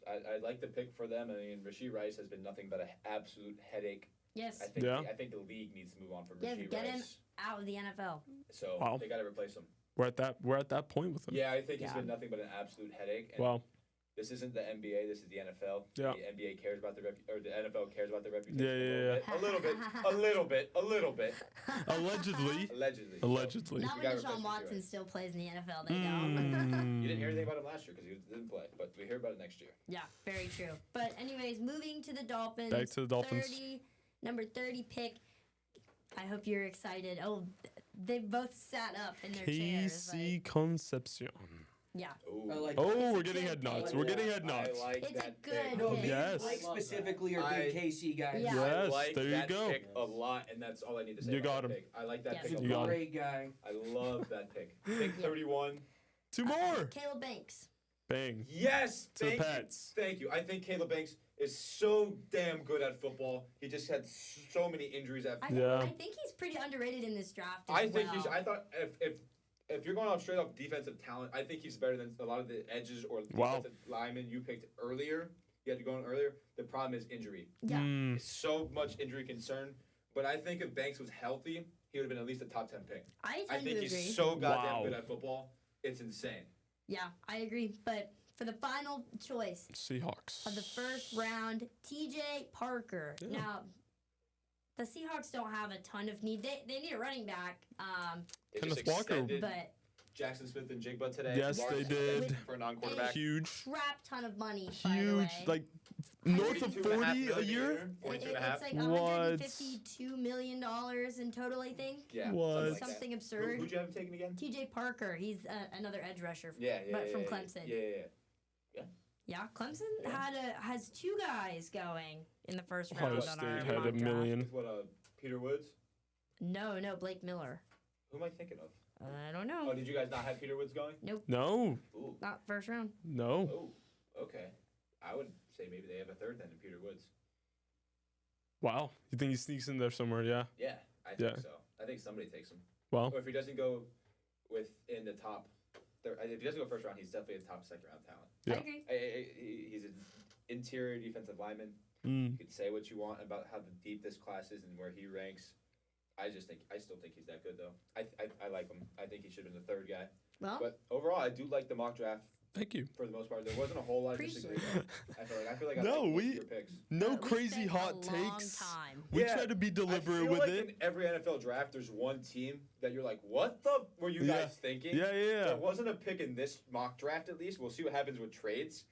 I like the pick for them. I mean, Rashee Rice has been nothing but an absolute headache. Yes, I think Yeah. I think the league needs to move on from Yeah, Rashee get him Rice. out of the NFL. So Wow. they got to replace him. We're at that point with him. Yeah, I think he's Yeah. been nothing but an absolute headache. And Wow. This isn't the NBA. This is the NFL. Yeah. The NBA cares about the NFL cares about their reputation. Yeah. A little bit. A little bit. A little bit. Allegedly. Allegedly. Allegedly. Not You when gotta Deshaun replace Watson Rashee still plays in the NFL, they don't. You didn't hear anything about him last year because he didn't play, but we hear about it next year. Yeah, very true. But anyways, moving to the Dolphins. Back to the Dolphins. Number 30 pick. I hope you're excited. Oh, they both sat up in their chairs. KC Concepcion. Yeah. Ooh. I like Oh, It's we're a getting good head nods. pick. We're getting head nods. I like It's a that good pick. No, pick. me Yes. and Blake specifically are big KC guys. Yeah. I Yes, like there you that go. pick a lot, and that's all I need to say. You about got that him. pick. I like that Yes. pick a You got lot. him. Great guy. I love that pick. Pick 31. 2 more. Caleb Banks. Bang. Yes, To the thank you. Pats. Thank you. I think Caleb Banks is so damn good at football. He just had so many injuries at. Yeah. I think he's pretty underrated in this draft as I think well. I thought if you're going off straight off defensive talent, I think he's better than a lot of the edges or Wow. defensive linemen you picked earlier. You had to go in earlier. The problem is injury. Yeah. It's so much injury concern. But I think if Banks was healthy, he would have been at least a top 10 pick. I I tend think to he's agree. so goddamn Wow. good at football. It's insane. Yeah, I agree. But for the final choice Seahawks. of the first round, TJ Parker. Yeah. Now, the Seahawks don't have a ton of need. They need a running back. They Kenneth just Walker. extended But Jackson Smith and Jigba today. Yes, Large they did. for a non-quarterback. Huge. Crap ton of money, by the way. Huge. Like, north of 42.5 40 a million year? 42.5. It's like What? $152 million in total, I think. Yeah. What? Something absurd. Who'd you have taken again? TJ Parker, he's another edge rusher, Yeah, but from Clemson. Yeah. Yeah, Clemson Yeah. has 2 guys going in the first Ohio round State on our had mock a draft. million. With what, Peter Woods? No, Blake Miller. Who am I thinking of? I don't know. Oh, did you guys not have Peter Woods going? No. Ooh. Not first round. No. Oh, okay. I would say maybe they have a third then in Peter Woods. Wow. You think he sneaks in there somewhere? Yeah. Yeah, I think so. I think somebody takes him. Well, Or if he doesn't go in the top, if he doesn't go first round, he's definitely a top second round talent. Yeah. I agree. He's an interior defensive lineman. mm, You can say what you want about how deep this class is and where he ranks. I still think he's that good though. I like him. I think he should have been the third guy. Well, But overall, I do like the mock draft thank you. for the most part. There wasn't a whole lot of Appreciate disagreement. I feel like I No, like your picks. No we crazy spent hot a long takes. time. We Yeah, try to be I deliberate feel with like it. in every NFL draft, there's one team that you're like, what the were you Yeah. guys thinking? Yeah. There wasn't a pick in this mock draft, at least. We'll see what happens with trades.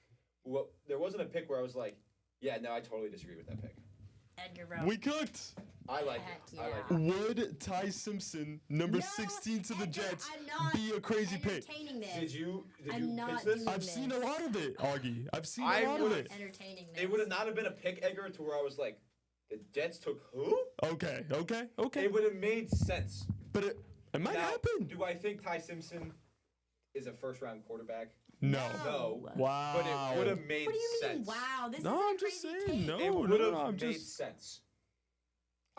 Well, there wasn't a pick where I was like, yeah, no, I totally disagree with that pick. Edgar Rowe. We cooked. I like Heck it. I like yeah. it. Would Ty Simpson, number No, 16 to the Edgar, Jets, I'm not be a crazy pick? entertaining this. Did you I'm not pitch this? doing I've seen a lot of it, Augie. I've seen I a lot of would- it. Entertaining this. It would have not have been a pick, Edgar, to where I was like, the Jets took who? Okay. It would have made sense. But it might Now, happen. Do I think Ty Simpson is a first-round quarterback? No. No. Wow. But it would have made What do you mean? sense. Wow, this No, is a I'm just crazy saying, take. no. It would have I'm made just- sense.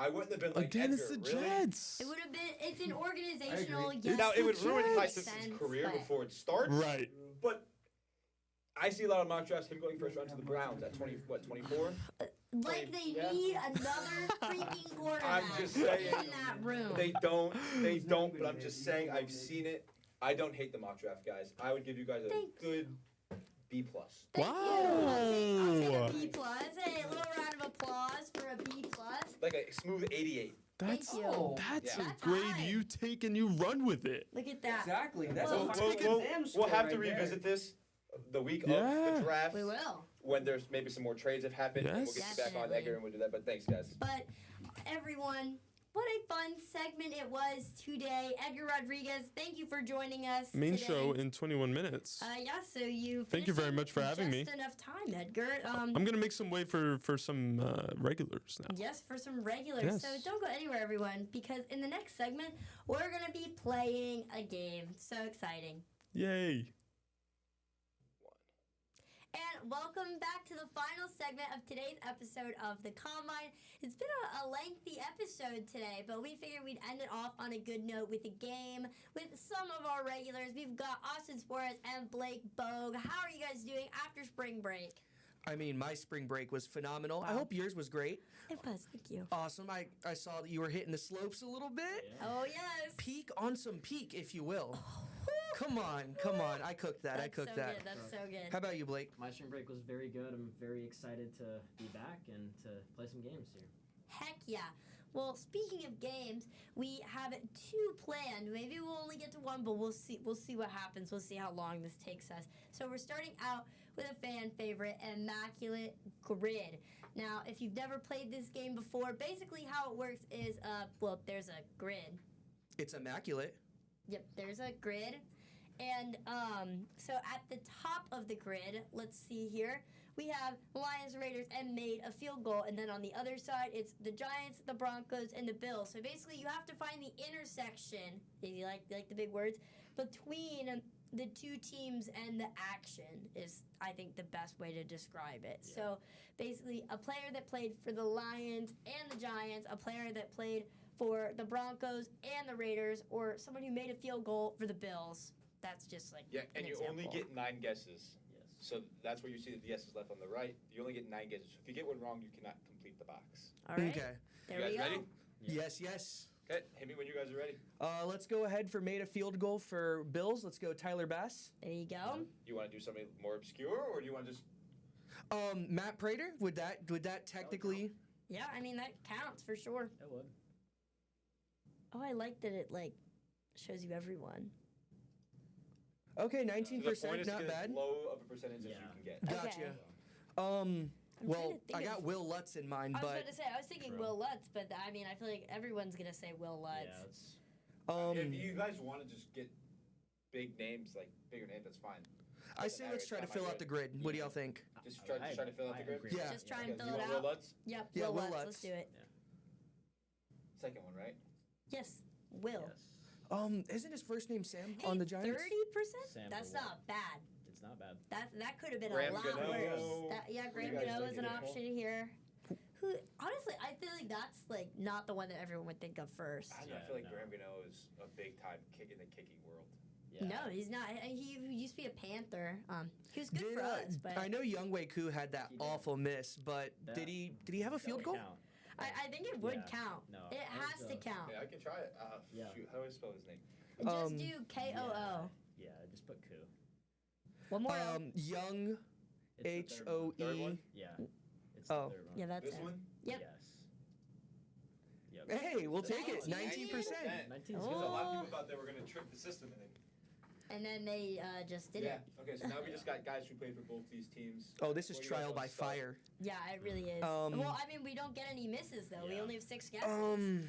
I wouldn't have been like, Again, Edgar, it's the really? Jets. It would have been. It's an organizational. agree. Yes, Now, it would the ruin Ty Jets. Simpson's career but- before it starts. Right. But I see a lot of mock drafts, him going first round to the Browns at 24? Like they Yeah. need another freaking quarterback just saying. in that room. They don't, but I'm just saying, I've seen it. I don't hate the mock draft, guys. I would give you guys a Thank- good B+. Thank Wow. you. I'll take a B plus. Hey, a little round of applause for a B plus. Like a smooth 88. That's Thank you. Oh, that's Yeah. a That's grade high. you take and you run with it. Look at that. Exactly. That's Well, a fucking exam score we'll have to right there. revisit this the week of Yeah. the draft. We will. When there's maybe some more trades have happened, and we'll Yes. get you back on Definitely. Edgar and we'll do that. But thanks, guys. But everyone, what a fun segment it was today. Edgar Rodriguez, thank you for joining us. Main today. show in 21 minutes. Yeah, so you. Thank you finished very in much for having me. Just enough time, Edgar. I'm gonna make some way for some regulars now. Yes, for some regulars. Yes. So don't go anywhere, everyone, because in the next segment, we're going to be playing a game. So exciting. Yay! And welcome back to the final segment of today's episode of The Combine. It's been a lengthy episode today, but we figured we'd end it off on a good note with a game with some of our regulars. We've got Austin Suarez and Blake Bogue. How are you guys doing after spring break? I mean, my spring break was phenomenal. I Wow. hope yours was great. It was, thank you. Awesome. I saw that you were hitting the slopes a little bit. Oh, yes. Peak on some peak, if you will. Come on. I cooked that. That's so that. good. That's so good. How about you, Blake? My spring break was very good. I'm very excited to be back and to play some games here. Heck yeah. Well, speaking of games, we have 2 planned. Maybe we'll only get to 1, but we'll see what happens. We'll see how long this takes us. So we're starting out with a fan favorite, Immaculate Grid. Now, if you've never played this game before, basically how it works is, there's a grid. It's immaculate. Yep, there's a grid. And so at the top of the grid, let's see here, we have Lions, Raiders, and made a field goal. And then on the other side, it's the Giants, the Broncos, and the Bills. So basically, you have to find the intersection, if you like the big words, between the 2 teams and the action is, I think, the best way to describe it. Yeah. So basically, a player that played for the Lions and the Giants, a player that played for the Broncos and the Raiders, or someone who made a field goal for the Bills. That's just like Yeah, an and you example. only get 9 guesses. Yes. So that's where you see the yeses left on the right. You only get 9 guesses. So if you get one wrong, you cannot complete the box. All right, Okay. there You we guys go. ready? Yeah. Yes. Okay, hit me when you guys are ready. Let's go ahead for made a field goal for Bills. Let's go Tyler Bass. There you go. You want to do something more obscure, or do you want to just... Matt Prater. Would that technically? Yeah, I mean that counts for sure. It would. Oh, I like that it shows you everyone. Okay, To the 19%, point is to not get bad. as low of a percentage as you Yeah. can get. Gotcha. Okay. Um, I'm well, trying to think I got of- Will Lutz in mind, I was but about to say, I was thinking True. Will Lutz, but I mean, I feel like everyone's gonna say Will Lutz. Yeah, it's If you guys want to just get big names, like bigger names, that's fine. I say let's try to fill out the grid. What do y'all think? Just try to fill out the I grid. agree. Yeah. Just try Okay, and you fill it want out. Will Lutz? Yep, Yeah, Will Will Lutz. Lutz. Let's do it. Second one, right? Yes, Will. yes. Isn't his first name Sam on the Giants? 30%? Sam That's for what? not bad. It's not bad. That could have been Graham a lot Gano. worse. Yeah, What do Graham you guys Gano think is an of him? option here. Who honestly, I feel like that's like not the one that everyone would think of first. I don't know, I Yeah, feel like no. Graham Gano is a big time kick in the kicking world. Yeah. No, he's not. He used to be a Panther. He was good Did, for us, but I know Younghoe Koo had that He did. awful miss, but That- did he have a field That goal? would count. I think it would Yeah, count. no, It that has was, to count. Yeah, I can try it. Yeah. Shoot, how do I spell his name? Just do KOO. Yeah, just put Koo. One more. O. Young It's the third one. Third HOE. one? Yeah. It's Oh. the third one. Yeah, that's This it. one? Yep. Yes. Yep. Hey, we'll take it. 19%. 19%. 19 Because a lot of Oh. people thought they were going to trick the system. And then they just did Yeah. it. Okay, so now we just got guys who played for both these teams. Oh, this is What do you guys trial want by to start? fire. Yeah, it really is. Um, well, I mean, we don't get any misses though. We Yeah. only have 6 guesses.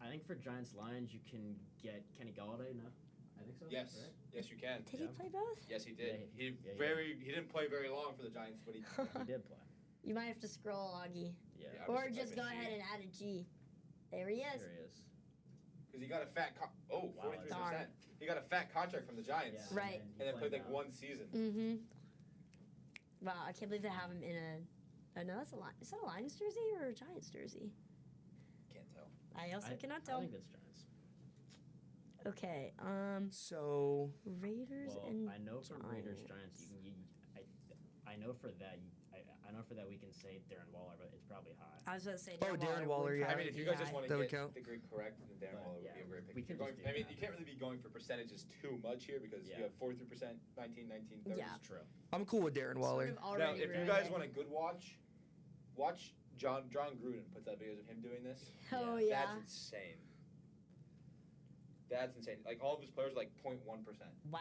I think for Giants Lions you can get Kenny Galladay. No, I think so. Yes. Right? Yes, you can. Did he yeah. play both? Yes, he did. Yeah, He didn't play very long for the Giants, but he. He did play. You might have to scroll, Augie. Yeah. Yeah. Or I'm just go typing G. ahead and add a G. There he is. There he is. Because he got a fat. 43%. Darn. He got a fat contract from the Giants. Yeah, Right. And then played like now. one season. Mm-hmm. Wow, I can't believe they have him in a. Oh no, that's a Lion. Is that a Lions jersey or a Giants jersey? Can't tell. I also cannot I tell. think that's Giants. Okay. So Raiders Well, and I know for Raiders Giants. Giants, I know for that. I know for that we can say Darren Waller, but it's probably high. I was going to say. Oh, Darren Waller, would yeah. I probably mean, if you be guys just high. want That to would get count. the grid correct, then Darren But, Waller would yeah, be a great pick. we If you're can just going, do I mean, that. you can't really be going for percentages too much here because Yeah. you have 43%, 19, 30. Yeah. It's true. I'm cool with Darren Waller. Sort of Now, already if you ruined guys it. want a good watch John Gruden puts out videos of him doing this. Oh Yeah. yeah. That's insane. That's insane. Like all of his players are like 0.1%. Wow.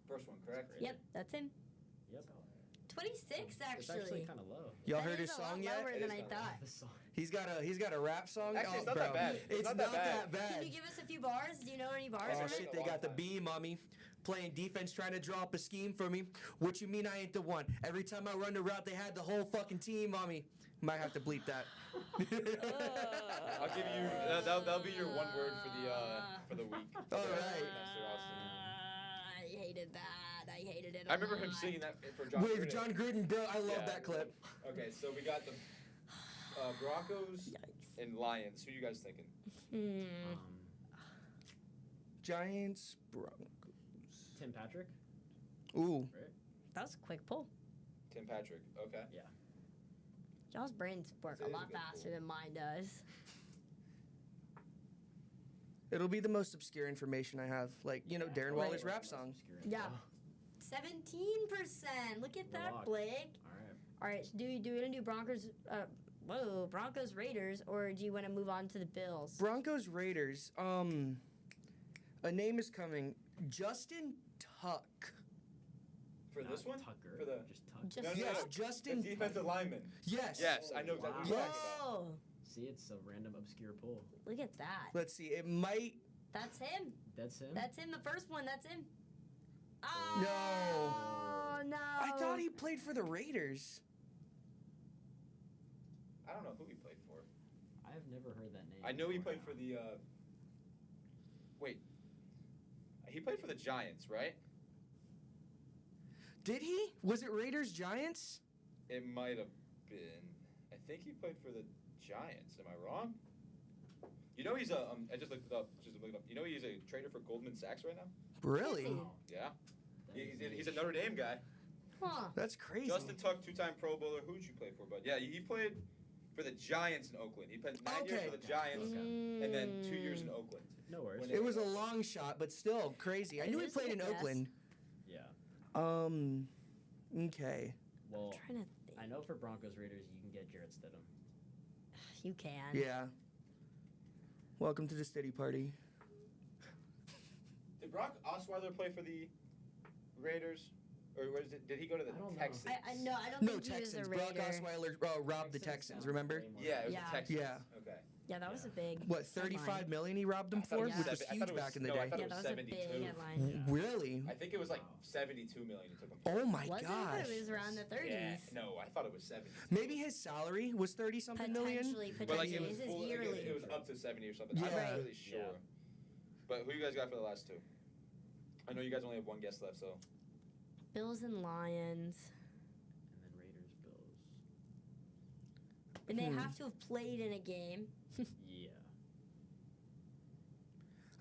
First one, correct? Crazy. Yep, that's him. Yep. 26 It's actually. actually kind of low. Y'all That heard is his a lot song yet? lower It than is I kinda thought. The song. He's got a rap song. Actually, it's Oh, not bro. that bad. It's not that bad. Can you give us a few bars? Do you know any bars Oh from shit, it? they got the beam on me. Playing defense, trying to draw up a scheme for me. What you mean I ain't the one? Every time I run the route, they had the whole fucking team on me. Might have to bleep that. I'll give you that'll be your one word for the week. All right. Mr. Austin. I hated that. I hated it. I remember him lot. singing that for John With Gruden. John Gruden, bro, I love Yeah. that clip. Okay, so we got the Broncos Yikes. and Lions. Who you guys thinking? Giants, Broncos. Tim Patrick, Ooh. right? That was a quick pull. Tim Patrick. Okay. Yeah. Y'all's brains work That a is a lot good faster pull. than mine does. It'll be the most obscure information I have. Like, you know, Yeah, Darren totally. Waller's rap Most song. obscure Yeah. info. 17%. Look at Good that, luck. Blake. All right. All right, so do we want to do Broncos? Broncos Raiders, or do you want to move on to the Bills? Broncos Raiders. A name is coming. Justin Tuck. For this Not one? Tucker. For the Just Tuck. Just Yes, The Justin. defensive lineman. Yes. Yes, I know exactly what you're talking about. Oh, See, it's a random obscure pull. look at that. Let's see. It might. That's him. That's him. That's him. The first one. That's him. No. Oh no. I thought he played for the Raiders. I don't know who he played for. I have never heard that name. I know he before played now. for the. Wait. He played for the Giants, right? Did he? Was it Raiders Giants? It might have been. I think he played for the Giants. Am I wrong? You know he's a. I just looked it up. You know he's a trader for Goldman Sachs right now. Really? Wow. Yeah. That He's is a Notre Dame guy. Huh. That's crazy. Justin Tuck, two-time Pro Bowler. Who'd you play for, bud? Yeah, he played for the Giants in Oakland. He played 9 years Okay. for the Giants and then 2 years in Oakland. No worries. When It was a long shot, but still crazy. I It knew he is played a in guess. Oakland. Yeah. Okay. Well, I'm trying to think. I know for Broncos Raiders you can get Jarrett Stidham. You can. Yeah. Welcome to the steady party. Did Brock Osweiler play for the Raiders? Or did he go to the I don't know. Texans? No, I don't No, think he was a Texans. Raider. Brock Osweiler robbed the Texans, sounds remember? way more- Yeah, it was Yeah. the Texans. Yeah. Okay. Yeah, that was a big. What, 35 million he robbed them I thought for? it Which was was I thought huge it was- back in the no, I day. thought Yeah, it that was was a big 72. headline. Yeah. Really? I think it was like Wow. 72 million he took him. Oh my Was it? I gosh. thought it was around the 30s. Yeah, no, I thought it was 70. Maybe his salary was 30-something million? Potentially. But like it was This is full, yearly. it was up to 70 or something. I'm Yeah. not really sure. Yeah. But who you guys got for the last two? I know you guys only have one guest left, so Bills and Lions. And then Raiders, Bills. And they have to have played in a game. Yeah.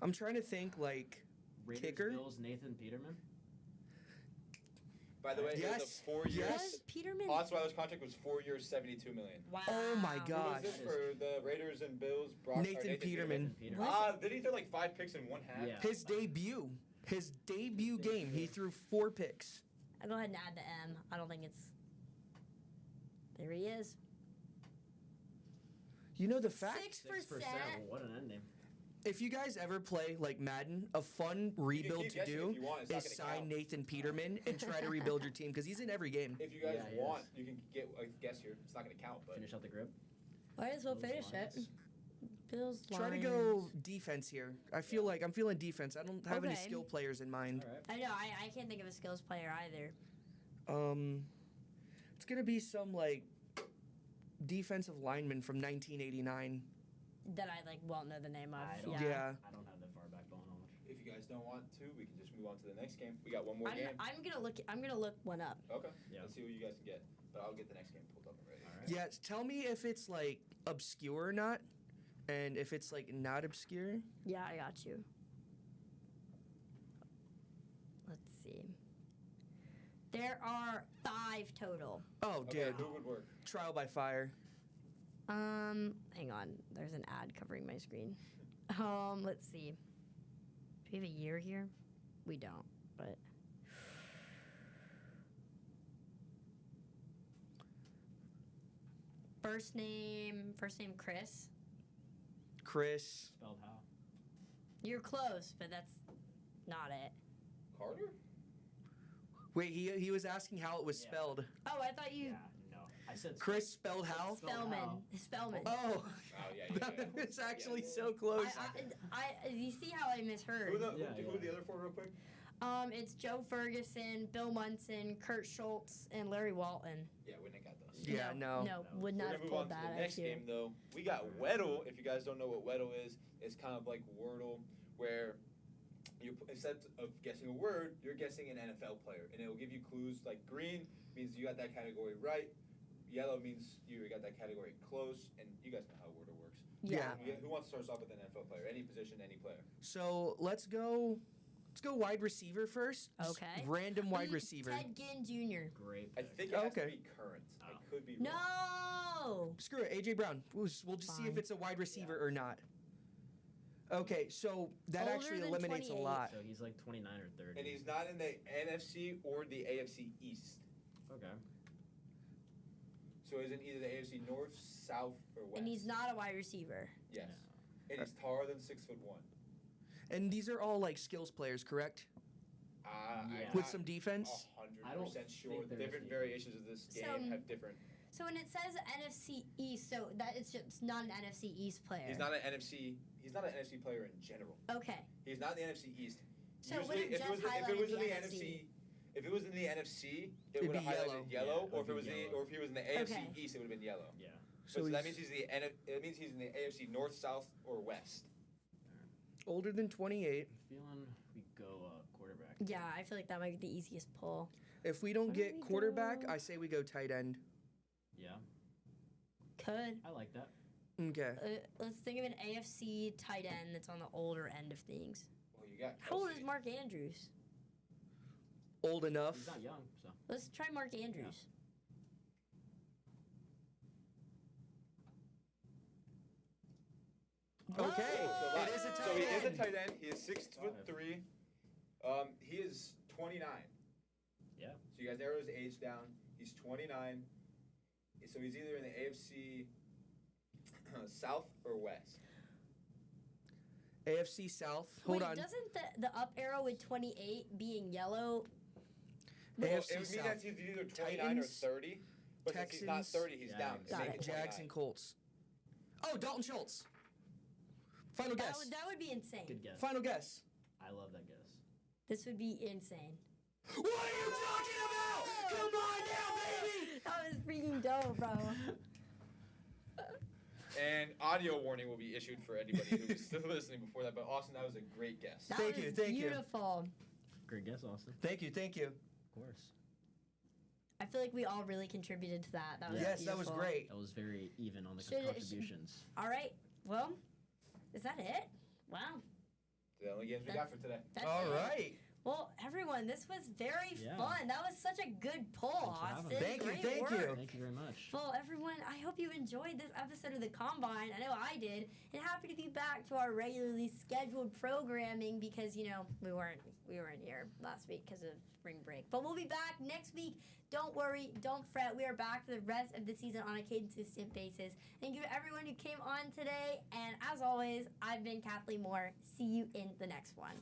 I'm trying to think, like, Raiders, Kicker? Bills, Nathan Peterman. by the way, it was Yes. a 4 years. Yes. Was Peterman? Osweiler's contract was 4 years, 72 million. Wow. Oh my Who gosh. was this for the Raiders and Bills? Brock, or Nathan Peterman. Nathan Peterman. Did he throw like 5 picks in one half? Yeah. His debut. His debut game, he threw 4 picks. I'll go ahead and add the M. I don't think it's. There he is. You know the fact? 6%. What an end name. If you guys ever play like Madden, a fun You rebuild can keep to guessing do if you want, it's not is gonna sign count. Nathan Peterman and try to rebuild your team because he's in every game. If you guys Yeah, he want, is. you can get a guess here. It's not going to count, but Finish out the grip. Might as well Bills, finish it. Lions. Bills, Try to Lions. go defense here. I feel like I'm feeling defense. I don't have any Okay. skill players in mind. All right. I know. I can't think of a skills player either. It's gonna be some like defensive lineman from 1989. That I well know the name of. I don't, Yeah. I don't have that far back bone knowledge. if you guys don't want to, we can just move on to the next game. We got one more game. I'm gonna look one up. Okay. Yeah. Let's see what you guys can get. But I'll get the next game pulled up and ready. All right. Yeah, tell me if it's like obscure or not, and if it's like not obscure. Yeah, I got you. Let's see. There are 5 total. Oh, Okay, dude, who would work? trial by fire. Hang on. There's an ad covering my screen. Let's see. Do we have a year here? We don't, but. First name Chris. Chris. Spelled how? You're close, but that's not it. Carter? Wait, he was asking how it was Yeah. spelled. Oh, I thought you. Yeah, no. I said Chris spelled how? Spellman. Spellman. Oh, Oh, yeah. that was actually so close. You see how I misheard? Who are Yeah, the other 4 real quick? It's Joe Ferguson, Bill Munson, Kurt Schultz, and Larry Walton. Yeah, we didn't got those. Yeah, no. No, would We're not gonna have move pulled on to that. the next actually. game though. We got Weddle. If you guys don't know what Weddle is, it's kind of like Wordle, where you instead of guessing a word, you're guessing an NFL player, and it will give you clues. Like green means you got that category right, yellow means you got that category close, and you guys know how Wordle works. Yeah. Who wants to start us off with an NFL player? Any position, any player. So let's go wide receiver first. Just Okay. Random wide receiver. Ted Ginn Jr. Great I pick. think it has to Okay. be current. I Oh. could be wrong. No. Screw it, AJ Brown. We'll just see if Fine. it's a wide receiver or not. Okay, so that Older actually than eliminates a 28. lot. So he's like 29 or 30. And he's not in the NFC or the AFC East. Okay. So he's in either the AFC North, South, or West. And he's not a wide receiver. Yes. And he's taller than 6'1". And these are all like skills players, correct? Yeah. With some defense? 100% sure. think there is Different defense. variations of this So- game have different. So when it says NFC East, so that it's just not an NFC East player. He's not an NFC. He's not an NFC player in general. Okay. He's not in the NFC East. So it would Usually, have just if it was highlighted in the the NFC. NFC, if it was in the NFC, it It'd would have be highlighted yellow, Yeah, or if it was yellow. or if he was in the AFC Okay. East, it would have been yellow. Yeah. So that means he's it means he's in the AFC North, South, or West. older than 28. I'm feeling we go quarterback. Yeah, I feel like that might be the easiest pull. If we don't Where get do we quarterback, go? I say we go tight end. Yeah. Could. I like that. Okay. Let's think of an AFC tight end that's on the older end of things. Well, you got. How old is Kelsey. Mark Andrews? Old enough. He's not young, so. Let's try Mark Andrews. Okay. Whoa! It is a tight So he is a end. tight end. He is 6'3". He is 29. Yeah. So you guys narrow his age down. He's 29. So he's either in the AFC South or West. AFC South. Hold Wait, on. doesn't the up arrow with 28 being yellow? Well, AFC it would mean South. that he's either 29 Titans, or 30. But since he's not Texans, 30, he's down. Jags. It Got make it. it Jags 29. and Colts. Oh, Dalton Schultz. Final That guess. that would be insane. Good guess. Final guess. I love that guess. This would be insane. What are you talking about? Come on now, baby. That was freaking dope, bro. And audio warning will be issued for anybody who is still listening before that. But Austin, that was a great guess. That Thank was you, thank you. beautiful. Great guess, Austin. Thank you. Of course. I feel like we all really contributed to that. That was Yes, that was beautiful. great. That was very even on the Should- contributions. All right. Well, is that it? Wow. The only games we got for today. That's All it. right. Well, everyone, this was very Yeah. fun. That was such a good pull, Thanks for having Austin. me. Thank you, Great thank work. you. Thank you very much. Well, everyone, I hope you enjoyed this episode of the Combine. I know I did, and happy to be back to our regularly scheduled programming because we weren't here last week because of spring break. But we'll be back next week. Don't worry, don't fret. We are back for the rest of the season on a consistent basis. Thank you to everyone who came on today, and as always, I've been Kathleen Moore. See you in the next one.